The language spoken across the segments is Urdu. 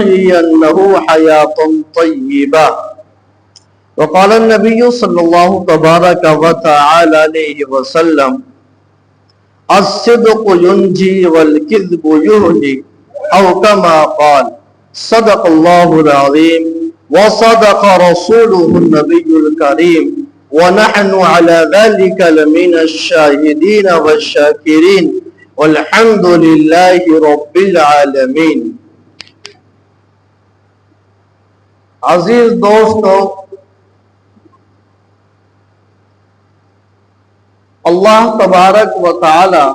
له حياة طيبة. وقال النبي صلى الله تبارك وتعالى عليه وسلم الصدق ينجي والكذب يهدي أو كما قال صدق الله العظيم وصدق رسوله النبي الكريم ونحن على ذلك لمن الشاهدين والشاكرين والحمد لله رب العالمين. عزیز دوستو، اللہ تبارک و تعالی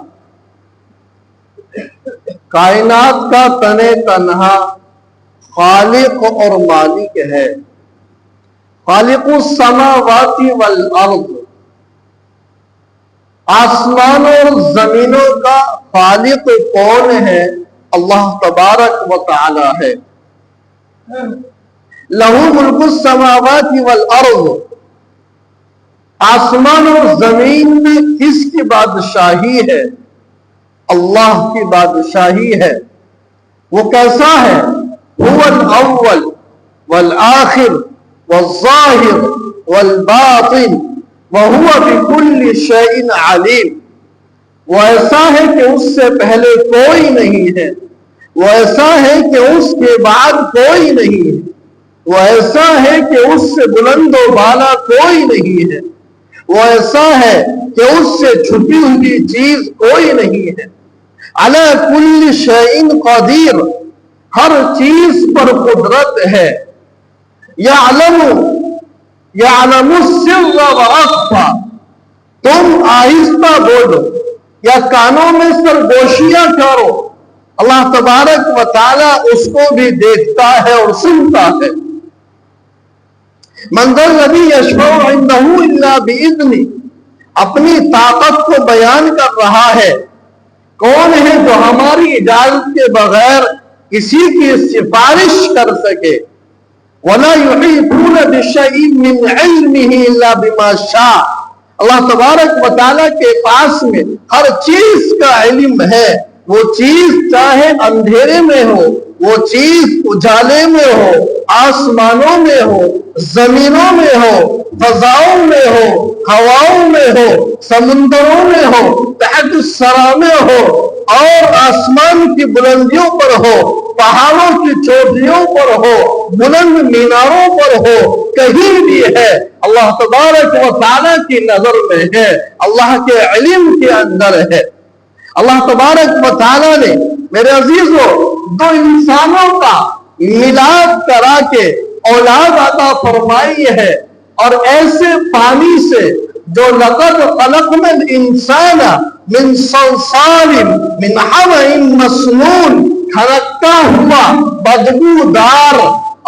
کائنات کا تنے تنہا خالق اور مالک ہے. خالق السماوات والارض، آسمانوں اور زمینوں کا خالق کون ہے؟ اللہ تبارک و تعالی ہے. لہو ملک السماوات والارض، آسمان اور زمین میں کس کی بادشاہی ہے؟ اللہ کی بادشاہی ہے. وہ کیسا ہے؟ هو الاول والآخر والظاہر والباطن وهو بكل شيء علیم. وہ ایسا ہے کہ اس سے پہلے کوئی نہیں ہے، وہ ایسا ہے کہ اس کے بعد کوئی نہیں ہے، وہ ایسا ہے کہ اس سے بلند و بالا کوئی نہیں ہے، وہ ایسا ہے کہ اس سے چھپی ہوئی چیز کوئی نہیں ہے. علی کل شیء قدیر، ہر چیز پر قدرت ہے. یعلم السر واخفی، تم آہستہ بولو یا کانوں میں سرگوشیاں کرو، اللہ تبارک و تعالی اس کو بھی دیکھتا ہے اور سنتا ہے. من ذا الذی یشفع عنده الا باذنہ، اپنی طاقت کو بیان کر رہا ہے. کون ہے جو ہماری اجازت کے بغیر کسی کی سفارش کر سکے؟ ولا یحیطون بشیء من علمہ الا بما شاء، اللہ تبارک و تعالیٰ کے پاس میں ہر چیز کا علم ہے. وہ چیز چاہے اندھیرے میں ہو، وہ چیز اجالے میں ہو، آسمانوں میں ہو، زمینوں میں ہو، فضاؤں میں ہو، ہواؤں میں ہو، سمندروں میں ہو، تحت الثری میں ہو، اور آسمان کی بلندیوں پر ہو، پہاڑوں کی چوٹیوں پر ہو، بلند میناروں پر ہو، کہیں بھی ہے، اللہ تبارک و تعالیٰ کی نظر میں ہے، اللہ کے علم کے اندر ہے. اللہ تبارک و تعالیٰ نے میرے عزیزوں دو انسانوں کا ملاپ کرا کے اولاد عطا فرمائی ہے، اور ایسے پانی سے جو لقد خلقنا الانسان من صلصال من حمأ مسنون، کھڑکتا ہوا بدبودار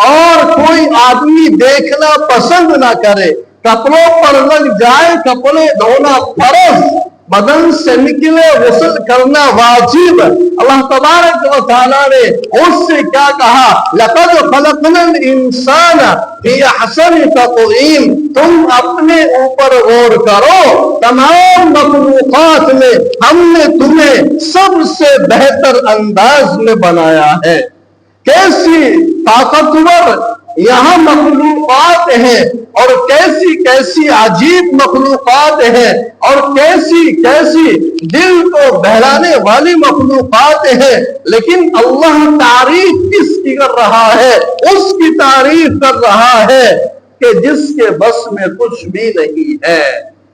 اور کوئی آدمی دیکھنا پسند نہ کرے، کپڑوں پر لگ جائے کپڑے دھونا فرض، بدن سے نکلے غسل کرنا واجب. اللہ تبارک و تعالیٰ نے اس سے کیا کہا؟ لَقَدْ خَلَقْنَا الْإِنسَانَ فِي أَحْسَنِ تَقْوِيمٍ. تم اپنے اوپر غور کرو، تمام مخلوقات میں ہم نے تمہیں سب سے بہتر انداز میں بنایا ہے. کیسی طاقتور یہاں مخلوقات ہیں، اور کیسی کیسی عجیب مخلوقات ہیں، اور کیسی کیسی دل کو بہلانے والی مخلوقات ہیں. لیکن اللہ تعریف کس کی کر رہا ہے؟ اس کی تعریف کر رہا ہے کہ جس کے بس میں کچھ بھی نہیں ہے،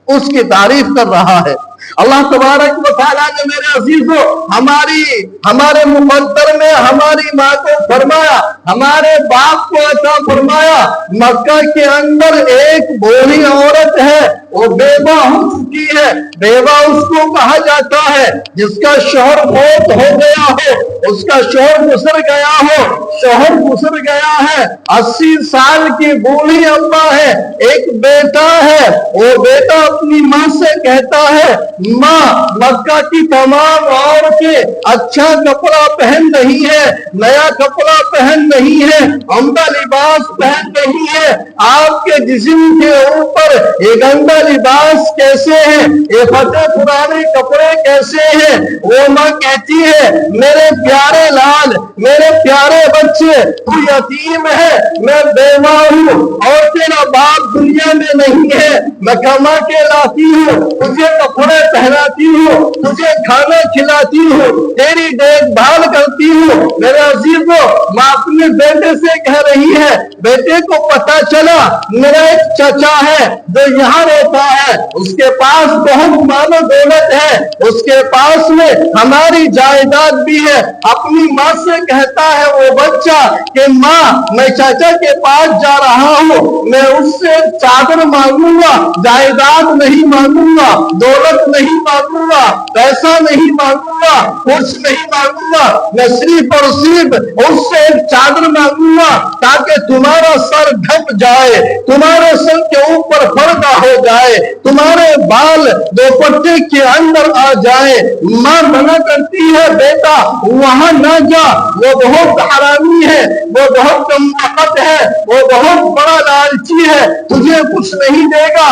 اس کی تعریف کر رہا ہے. اللہ تبارک و تعالیٰ نے میرے عزیزوں ہمارے مقدر میں ہماری ماں کو فرمایا، ہمارے باپ کو عطا فرمایا. مکہ کے اندر ایک بوڑھی عورت ہے، وہ بیوہ ہو چکی ہے. بیوہ اس کو کہا جاتا ہے جس کا شوہر موت ہو گیا ہو، اس کا شوہر گزر گیا ہو، شوہر گزر گیا ہے، 80 سال کی بوڑھی اماں ہے، ایک بیٹا ہے. وہ بیٹا اپنی ماں سے کہتا ہے ماں مکہ کی تمام عورتیں اچھا کپڑا پہن رہی ہے، نیا کپڑا پہن رہی ہے، عمدہ لباس پہن رہی ہے، آپ کے جسم کے اوپر یہ گندا لباس کیسے ہے، یہ پھٹے پرانے کپڑے کیسے ہیں؟ وہ ماں کہتی ہے میرے پیارے لال، میرے پیارے بچے، تو یتیم ہے، میں بیوہ ہوں اور تیرا باپ دنیا میں نہیں ہے، میں کما کے لاتی ہوں، تجھے کپڑے پہناتی ہوں، تجھے کھانا کھلاتی ہوں، تیری دیکھ بھال کرتی ہوں۔ میرے عزیزو، ماں اپنے بیٹے سے کہہ رہی ہے، بیٹے کو پتا چلا میرا ایک چچا ہے جو یہاں رہتا ہے، اس کے پاس بہت مال و دولت ہے، اس کے پاس میں ہماری جائیداد بھی ہے۔ اپنی ماں سے کہتا ہے وہ بچہ کہ ماں میں چچا کے پاس جا رہا ہوں، میں اس سے چادر مانگوں گا، جائیداد نہیں مانگوں گا، دولت نہیں مانگوں گا، پیسہ نہیں مانگوں گا، کچھ نہیں مانگوں گا، میں صرف اور صرف اس سے ایک چادر مانگوں گا تاکہ تمہارا سر ڈھک جائے، تمہارے سر کے اوپر پردہ ہو جائے، تمہارے بال دوپٹے کے اندر آ جائے۔ ماں منع کرتی ہے بیٹا وہاں نہ جا، وہ بہت حرامی ہے، وہ بہت کم وقت ہے، وہ بہت بڑا لالچی ہے، تجھے کچھ نہیں دے گا۔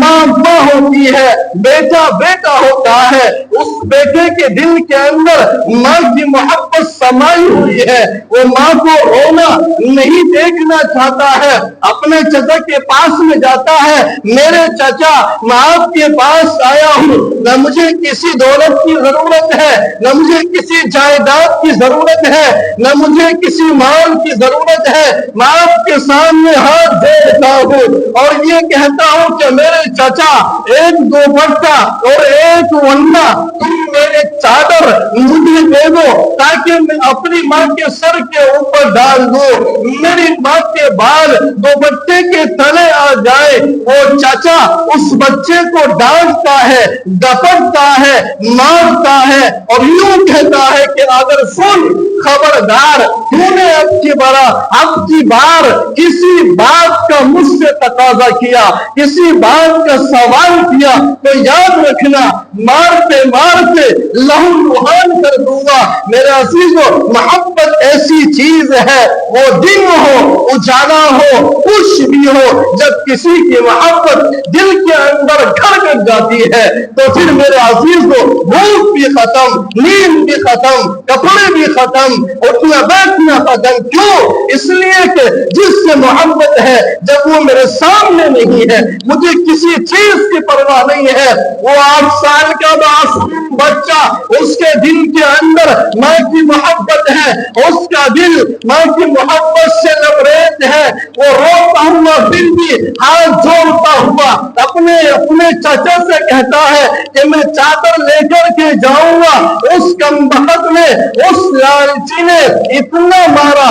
ماں ماں ہوتی ہے، بیٹا بیٹا ہوتا ہے، اس بیٹے کے دل کے اندر ماں کی محبت سمائی ہوئی ہے، وہ ماں کو رونا نہیں دیکھنا چاہتا ہے، اپنے چچا کے پاس میں جاتا ہے، میرے چچا میں آپ کے پاس آیا ہوں، نہ مجھے کسی دولت کی ضرورت ہے، نہ مجھے کسی جائیداد کی ضرورت ہے، نہ مجھے کسی مال کی ضرورت ہے، میں آپ کے سامنے ہاتھ دیتا ہوں اور یہ کہتا ہوں کہ میرے چچا ایک دوپٹہ اور ایک ونڈا تم میرے چادر مجھے دے دو تاکہ میں اپنی ماں کے سر کے اوپر ڈال دوں، میری ماں کے بال دوپٹے کے تلے آ جائے۔ وہ چچا اس بچے کو ڈانٹتا ہے، ڈپٹتا ہے، مارتا ہے اور یوں کہتا ہے کہ اگر سن خبردار تو نے اب کی بار کسی بات کا مجھ سے تقاضا کیا، کسی بات کا سوال کیا تو یاد رکھنا مارتے مارتے لہو لہان کر دوں گا۔ میرے عزیزو، محبت ایسی چیز ہے، وہ دن ہو اجالا ہو کچھ بھی ہو، جب کسی کی محبت دل کے اندر گھر کر جاتی ہے تو پھر میرے عزیزو بھوک بھی ختم، نیند بھی ختم، کپڑے بھی ختم، اٹھنا بیٹھنا ختم۔ کیوں؟ اس لیے کہ جس سے محبت ہے جب وہ میرے سامنے نہیں ہے، مجھے کسی چیز کی پرواہ نہیں ہے۔ وہ 8 سال کا معصوم بچہ، اس کے دل کے اندر ماں کی محبت ہے، اس کا دل ماں کی محبت سے لبریز ہے، وہ روتا ہوا پھر بھی ہاتھ جوڑتا ہوا اپنے چچا سے کہتا ہے کہ میں چادر لے کر کے جاؤں گا۔ اس کمبخت نے، اس لالچی نے اتنا مارا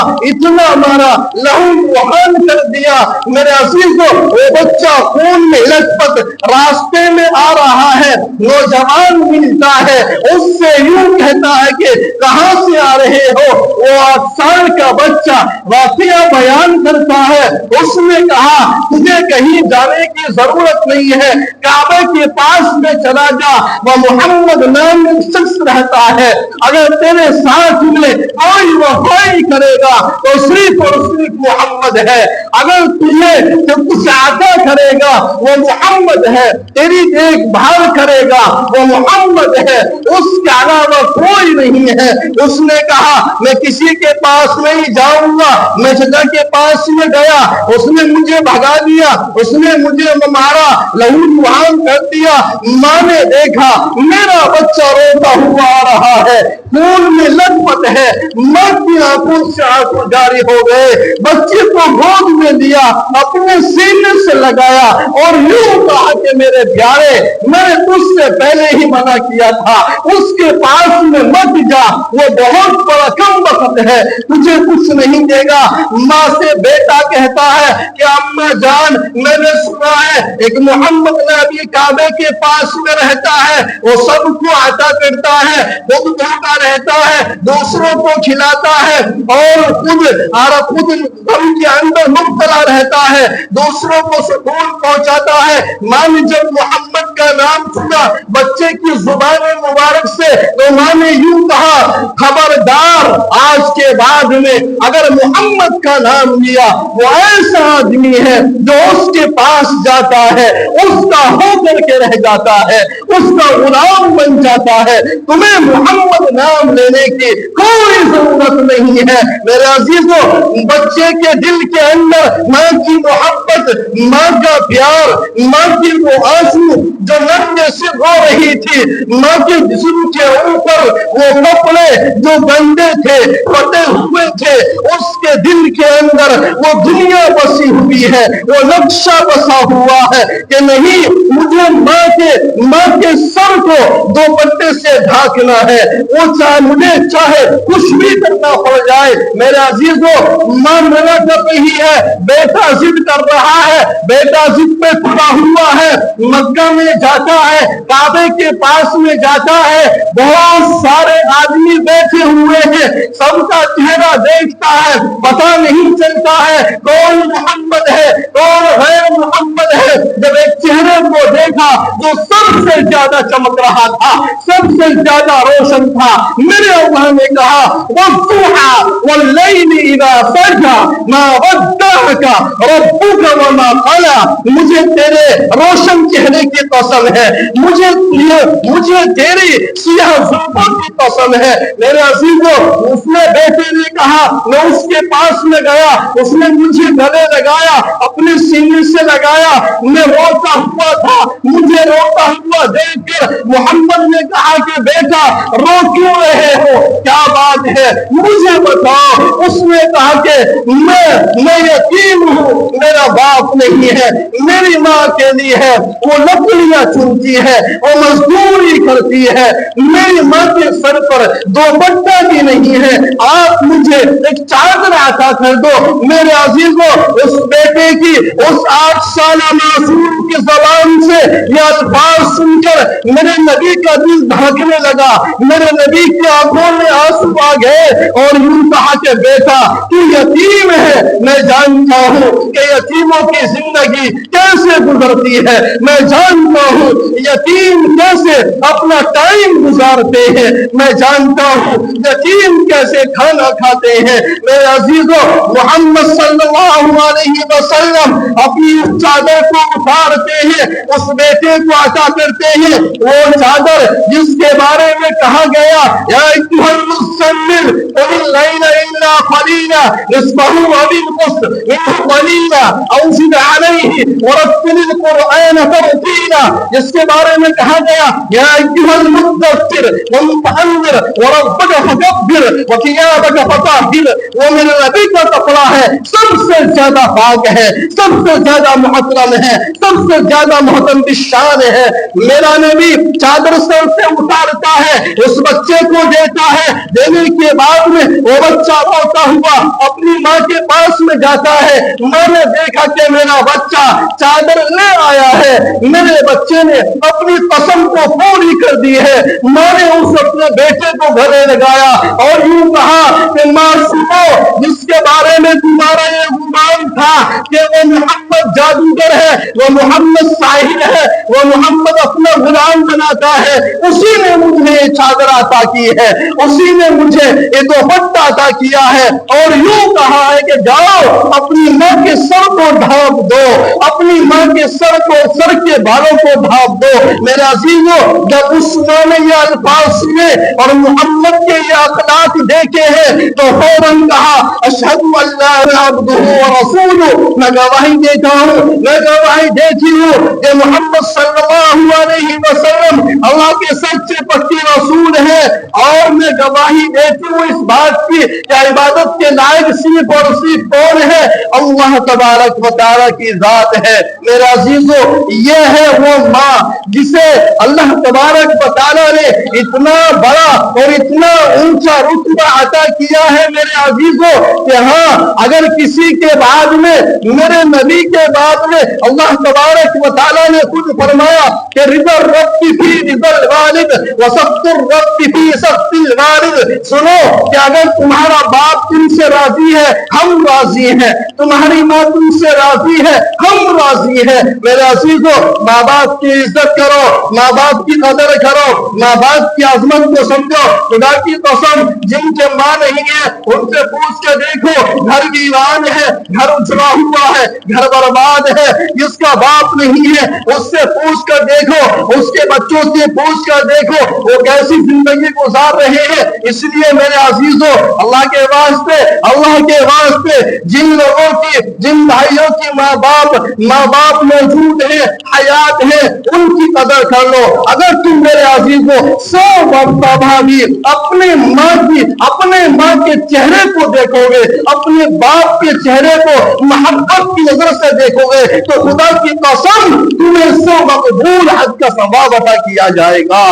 لہو لہان کر دیا۔ میرے عزیزو، وہ بچہ خون میں لثپت راستے میں آ رہا ہے، نوجوان ملتا ہے، اس سے یوں کہتا ہے کہ کہاں سے آ رہے ہو؟ وہ 8 سال کا بچہ واقعہ بیان کرتا ہے، اس نے کہا تجھے کہیں جانے کی ضرورت نہیں ہے، کعبے کے پاس میں چلا جا، وہ محمد نام شخص رہتا ہے، اگر تیرے ساتھ میں کوئی وفائی کرے گا تو صرف اور صرف محمد ہے، اگر تجھے کچھ عطا کرے گا وہ محمد ہے، تیری دیکھ بھال کرے گا وہ محمد ہے، اس کے علاوہ کوئی نہیں ہے۔ اس نے کہا میں کسی کے پاس نہیں جاؤں گا، میں چچا کے پاس میں گیا، اس نے مجھے بھگا دیا، اس نے مجھے مارا، لہو لہان کر دیا۔ ماں نے دیکھا میرا بچہ روتا ہوا آ رہا ہے، خون میں لثپت ہے، ماں کی آنکھوں سے آنسو جاری ہو گئے، بچے کو گود میں لیا، اپنے سینے سے لگایا اور یوں کہا کہ میرے پیارے، میں نے تجھ سے پہلے ہی منع کیا تھا، اس کے پاس میں مت جا، وہ بہت بڑا کم وقت ہے، تجھے کچھ نہیں دے گا۔ ماں سے بیٹا کہتا ہے کہ اماں جان، میں نے سنا ہے ایک محمد نبی کعبے کے پاس میں رہتا ہے، وہ سب کو عطا کرتا ہے، خود بھوکا رہتا ہے، دوسروں کو کھلاتا ہے اور خود گھر کے اندر مبتلا رہتا ہے، دوسروں کو سکون پہنچاتا ہے۔ ماں نے جب محمد کا نام سنا بچے کی زبان مبارک سے، تو ماں نے یوں کہا، خبردار آج کے بعد میں اگر محمد کا نام لیا، وہ ایسا آدمی ہے جو اس کے پاس جاتا ہے اس کا ہو کر کے رہ جاتا ہے، اس کا غلام بن جاتا ہے۔ تمہیں محمد نام لینے کی کوئی ضرورت نہیں ہے۔ میرے عزیزو، بچے کے دل کے اندر ماں کی محبت، ماں کا پیار، ماں کی وہ آنسو جو نرمے سے رو رہی تھی، ماں کے جسم کے اوپر وہ کپڑے جو گندے تھے، پھٹے ہوئے تھے، اس کے دل کے اندر وہ دنیا بسی ہوئی ہے، وہ نقشہ بسا ہوا ہے کہ نہیں، مجھے ماں کے سر کو دوپٹے سے ڈھانکنا ہے، وہ مجھے چاہے کچھ بھی کرنا پڑ جائے۔ میرے عزیزو، ماں منع کر رہی ہے، بیٹا ضد کر رہا ہے، بیٹا ضد پہ پڑا ہوا ہے، مکہ میں جاتا ہے، کعبے کے پاس میں جاتا ہے، بہت سارے آدمی بیٹھے ہوئے ہیں، سب کا چہرہ دیکھتا ہے، پتہ نہیں چلتا ہے کون محمد ہے کون غیر محمد ہے۔ جب ایک چہرے کو دیکھا جو سب سے زیادہ چمک رہا تھا، سب سے زیادہ روشن تھا، میرے اللہ نے کہا، وَالضُّحَىٰ وَاللَّيْلِ إِذَا سَجَىٰ مَا وَدَّعَكَ رَبُّكَ وَمَا قَلَىٰ۔ مجھے تیرے روشن چہرے کی قسم ہے، مجھے تیری سیاہ زلفوں کی قسم ہے۔ میرے عزیزو، اس نے بیٹے نے کہا، میں اس کے پاس میں گیا، اس نے مجھے گلے لگایا، اپنے سینے سے لگایا، میں روتا ہوا تھا، مجھے روتا ہوا دیکھ کر محمد نے کہا کہ بیٹا رو کیوں رہے ہو، کیا بات ہے، مجھے بتاؤ۔ اس نے کہا کہ میں یتیم ہوں، میرا باپ نہیں ہے، میری ماں کے لیے ہے وہ لکڑیاں چنتی ہے، وہ مزدوری کرتی ہے، میری ماں کے سر پر دوپٹہ بھی نہیں ہے، آپ مجھے ایک چادر عطا کر دو۔ میرے عزیزو، اس بیٹے کی اس 8 سالہ معصوم کی زبان سے یہ الفاظ سن کر میرے نبی کا دل دھڑکنے لگا، میرے نبی کی آنکھوں میں آنسو آ گئے اور یوں کہا کہ بیٹا تو یتیم ہے، میں جانتا ہوں کہ یتیموں کی زندگی کیسے گزرتی ہے، میں جانتا ہوں یتیم کیسے اپنا ٹائم گزارتے ہیں، میں جانتا ہوں یتیم کیسے کھانا کھاتے ہیں۔ میرے عزیزو، محمد صلی اللہ علیہ وسلم اپنی چادر کو اتارتے ہیں، اس بیٹے کو عطا کرتے ہیں، وہ چادر جس کے بارے میں کہا گیا، یا ایھا المزمل قم اللیل الا قلیلا نصفہ او انقص منہ قلیلا او زد علیہ ورتل القرآن ترتیلا، جس کے بارے میں کہا گیا، یا ایھا المدثر قم فانذر وربک فکبر وثیابک فطہر۔ وہ میرے نبی کا کپڑا ہے، سب سے زیادہ پاک ہے، سب سے زیادہ محترم ہے، سب سے زیادہ محترم شان ہے۔ میرا نبی چادر سر سے اتارتا ہے، اس بچے کو دیتا ہے، دینے کے بعد میں وہ بچہ روتا ہوا اپنی ماں کے پاس میں جاتا ہے۔ ماں نے دیکھا کہ میرا بچہ چادر لے آیا ہے، میرے بچے نے اپنی قسم کو پوری کر دی ہے۔ ماں نے اس اپنے بیٹے کو گلے لگایا اور یوں کہا کہ ماں سنو، جس کے بارے میں تمہارا یہ گمان تھا کہ وہ محمد جادوگر ہے، وہ محمد ساحر ہے، وہ محمد اپنا غلام بناتا ہے، اسی نے مجھے یہ چادر عطا کی ہے، اسی نے مجھے یہ دوپٹہ عطا کیا ہے، اور یوں کہا ہے کہ جاؤ اپنی ماں کے سر کو ڈھانپ دو، اپنی ماں کے سر کے بالوں کو ڈھانپ دو۔ میرے عزیزو، جب اس ماں نے یہ الفاظ سنے اور محمد کے یہ اخلاق دیکھے ہیں تو فوراً کہا، اشہد ان لا الہ الا اللہ ورسولہ، میں گواہی دیتا ہوں، میں گواہی دیتی ہوں کہ محمد صلی اللہ علیہ وسلم اللہ کے سچے پکے رسول ہے، اور میں گواہی دیتی ہوں اس بات کی کہ عبادت کے لائق صرف اور صرف کون ہے؟ اللہ تبارک و تعالیٰ کی ذات ہے۔ میرے عزیزو، یہ ہے وہ ماں جسے اللہ تبارک و تعالیٰ نے اتنا بڑا اور اتنا اونچا رتبہ عطا کیا ہے میرے عزیزو، کہ ہاں اگر کسی کے بعد میں، میرے نبی کے بعد میں، اللہ تبارک و تعالیٰ نے خود فرمایا کہ کہ رضا الرب فی رضا الوالد وسخط الرب فی سخط الوالد. سنو کہ اگر تمہارا باپ تم سے راضی ہے ہم راضی ہیں, تمہاری ماں تم سے راضی ہے ہم راضی ہیں. میرے عزیزو, ماں باپ کی عزت کرو, ماں باپ کی قدر کرو, ماں باپ کی عظمت کو سمجھو. خدا کی قسم جن کے ماں نہیں ہے ان سے پوچھ کے دیکھو, گھر ویران ہے, گھر اجڑا ہوا ہے, گھر برباد ہے. جس کا باپ نہیں ہے اس سے پوچھ کر دیکھو, اس کے بچوں سے پوچھ کر دیکھو وہ کیسی زندگی گزار رہے ہیں. اس لیے میرے عزیزو, اللہ کے واسطے جن لوگوں کی, جن بھائیوں کی ماں باپ موجود ہیں, حیات ہیں, ان کی قدر کر لو. اگر تم میرے عزیزو 100 مرتبہ بھی اپنے ماں کے چہرے کو دیکھو گے, اپنے باپ کے چہرے کو محبت کی نظر سے دیکھو گے, تو خدا کی قسم تمہیں 100 مقبول حج کا ثواب عطا کیا جائے گا.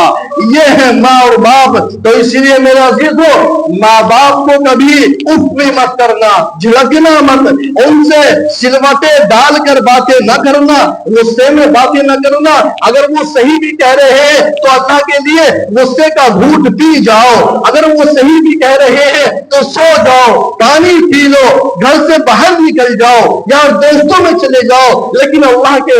یہ ہے ماں اور باپ. تو اسی لیے میرے عزیزو, ماں باپ کو کبھی اف بھی مت کرنا, جھڑکنا مت, ان سے سلوٹیں ڈال کر باتیں نہ کرنا, غصے میں باتیں نہ کرنا. اگر وہ صحیح بھی کہہ رہے ہیں تو اللہ کے لیے غصے کا گھونٹ پی جاؤ, اگر وہ صحیح بھی کہہ رہے ہیں تو سو جاؤ, پانی پی لو, گھر سے باہر نکل جاؤ یا دوستوں میں چلے جاؤ, لیکن اللہ کے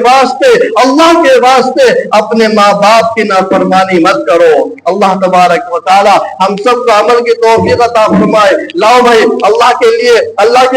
واسطے اپنے ماں باپ کی نافرمانی مت کرو. اللہ تبارک و تعالی ہم سب کو عمل کی توفیق عطا فرمائے. لاؤ بھائی, اللہ کے لیے, اللہ کے